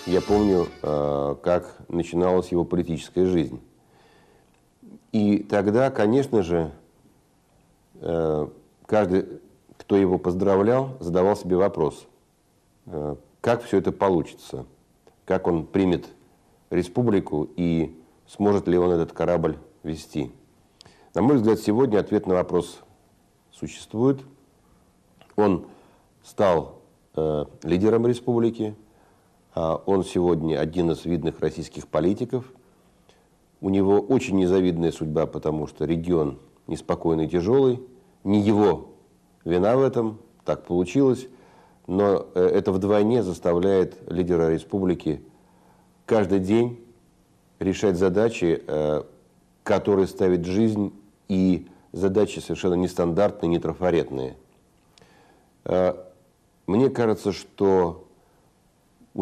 Я помню, как начиналась его политическая жизнь. И тогда, конечно же, каждый, кто его поздравлял, задавал себе вопрос, как все это получится, как он примет республику и сможет ли он этот корабль вести. На мой взгляд, сегодня ответ на вопрос существует. Он стал лидером республики, он сегодня один из видных российских политиков. У него очень незавидная судьба, потому что регион неспокойный и тяжелый. Не его вина в этом, так получилось, но это вдвойне заставляет лидера республики каждый день решать задачи, которые ставит жизнь, и задачи совершенно нестандартные, нетрафаретные. Мне кажется, что